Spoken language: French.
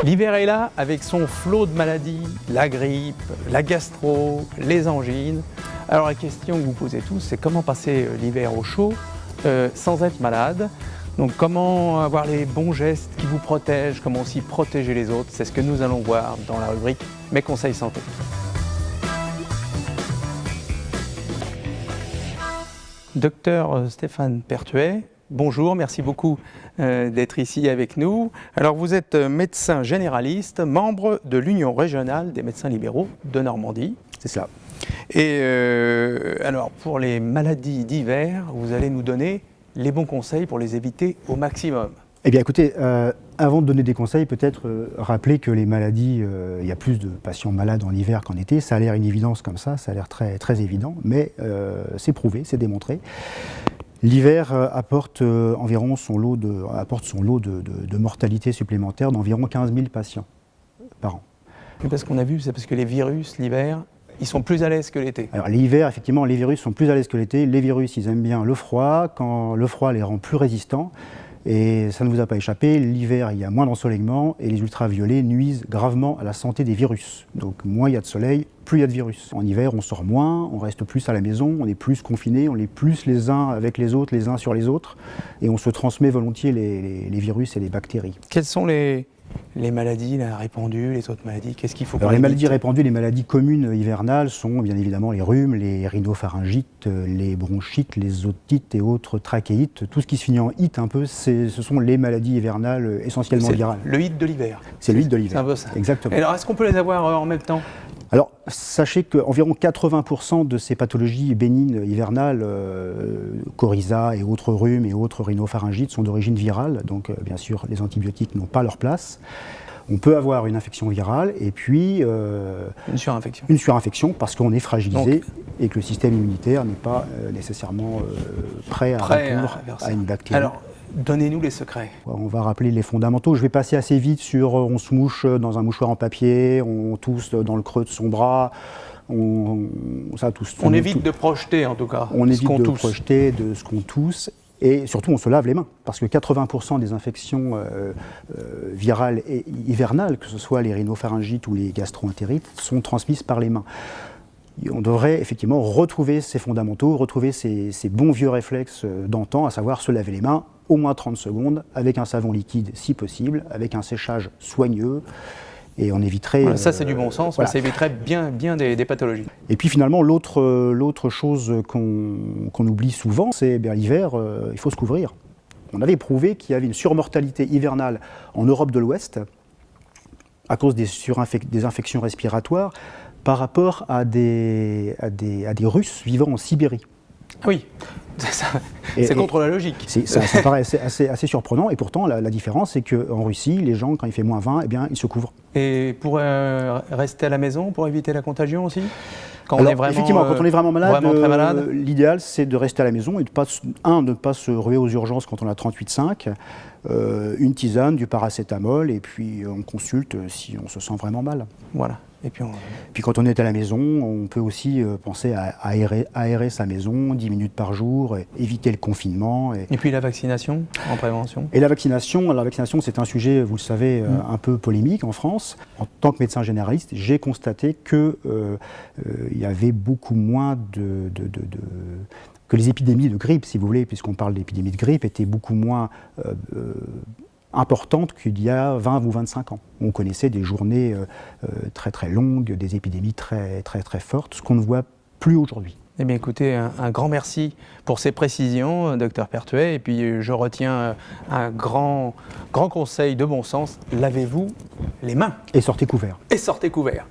L'hiver est là avec son flot de maladies, la grippe, la gastro, les angines. Alors la question que vous posez tous, c'est comment passer l'hiver au chaud sans être malade. Donc comment avoir les bons gestes qui vous protègent, comment aussi protéger les autres, c'est ce que nous allons voir dans la rubrique Mes conseils santé. Docteur Stéphane Pertuet, bonjour, merci beaucoup d'être ici avec nous. Alors vous êtes médecin généraliste, membre de l'Union régionale des médecins libéraux de Normandie. C'est cela. Et alors pour les maladies d'hiver, vous allez nous donner les bons conseils pour les éviter au maximum. Eh bien écoutez, avant de donner des conseils, peut-être rappeler que les maladies, il y a plus de patients malades en hiver qu'en été. Ça a l'air une évidence comme ça a l'air très, très évident, mais c'est prouvé, c'est démontré. L'hiver apporte environ son lot de mortalité supplémentaire d'environ 15 000 patients par an. Parce qu'on a vu, c'est parce que les virus, l'hiver, ils sont plus à l'aise que l'été. Alors l'hiver, effectivement, les virus sont plus à l'aise que l'été. Les virus, ils aiment bien le froid, quand le froid les rend plus résistants. Et ça ne vous a pas échappé, l'hiver, il y a moins d'ensoleillement et les ultraviolets nuisent gravement à la santé des virus. Donc moins il y a de soleil, plus il y a de virus. En hiver, on sort moins, on reste plus à la maison, on est plus confinés, on est plus les uns avec les autres, les uns sur les autres, et on se transmet volontiers les virus et les bactéries. Quelles sont les maladies là, répandues, les autres maladies, qu'est-ce qu'il faut Alors les maladies répandues, les maladies communes hivernales sont bien évidemment les rhumes, les rhinopharyngites, les bronchites, les otites et autres trachéites. Tout ce qui se finit en ite un peu, ce sont les maladies hivernales essentiellement virales. Le hit de l'hiver. C'est le hit de l'hiver. C'est un peu ça. Exactement. Et alors est-ce qu'on peut les avoir en même temps ? Alors, sachez qu'environ 80% de ces pathologies bénignes hivernales, coryza et autres rhumes et autres rhinopharyngites, sont d'origine virale. Donc, bien sûr, les antibiotiques n'ont pas leur place. On peut avoir une infection virale et puis une surinfection. Une surinfection parce qu'on est fragilisé et que le système immunitaire n'est pas nécessairement prêt à répondre à une bactérie. Alors, donnez-nous les secrets. On va rappeler les fondamentaux. Je vais passer assez vite sur on se mouche dans un mouchoir en papier, on tousse dans le creux de son bras. On évite de projeter en tout cas. On évite de projeter de ce qu'on tousse. Et surtout, on se lave les mains, parce que 80% des infections virales et hivernales, que ce soit les rhinopharyngites ou les gastro-entérites, sont transmises par les mains. On devrait effectivement retrouver ces fondamentaux, retrouver ces bons vieux réflexes d'antan, à savoir se laver les mains au moins 30 secondes, avec un savon liquide si possible, avec un séchage soigneux. Et on éviterait... Voilà, ça c'est du bon sens, voilà. Ça éviterait bien des pathologies. Et puis finalement, l'autre chose qu'on oublie souvent, c'est l'hiver, il faut se couvrir. On avait prouvé qu'il y avait une surmortalité hivernale en Europe de l'Ouest, à cause des infections respiratoires, par rapport à des Russes vivant en Sibérie. Ah oui, c'est contre la logique. Ça paraît assez surprenant, et pourtant la différence c'est qu'en Russie, les gens, quand il fait moins 20, eh bien, ils se couvrent. Et pour rester à la maison, pour éviter la contagion aussi ? Effectivement, quand on est vraiment malade, très malade, l'idéal c'est de rester à la maison et de ne pas se ruer aux urgences quand on a 38,5, une tisane, du paracétamol, et puis on consulte si on se sent vraiment mal. Voilà. Et puis quand on est à la maison, on peut aussi penser à aérer sa maison 10 minutes par jour, éviter le confinement. Et puis la vaccination en prévention ? Et la vaccination, c'est un sujet, vous le savez, un peu polémique en France. En tant que médecin généraliste, j'ai constaté qu'il y avait beaucoup moins que les épidémies de grippe, si vous voulez, puisqu'on parle d'épidémies de grippe, étaient beaucoup moins importante qu'il y a 20 ou 25 ans. On connaissait des journées très très longues, des épidémies très très très fortes, ce qu'on ne voit plus aujourd'hui. Eh bien écoutez, un grand merci pour ces précisions, docteur Pertuet, et puis je retiens un grand conseil de bon sens, lavez-vous les mains. Et sortez couverts. Et sortez couverts.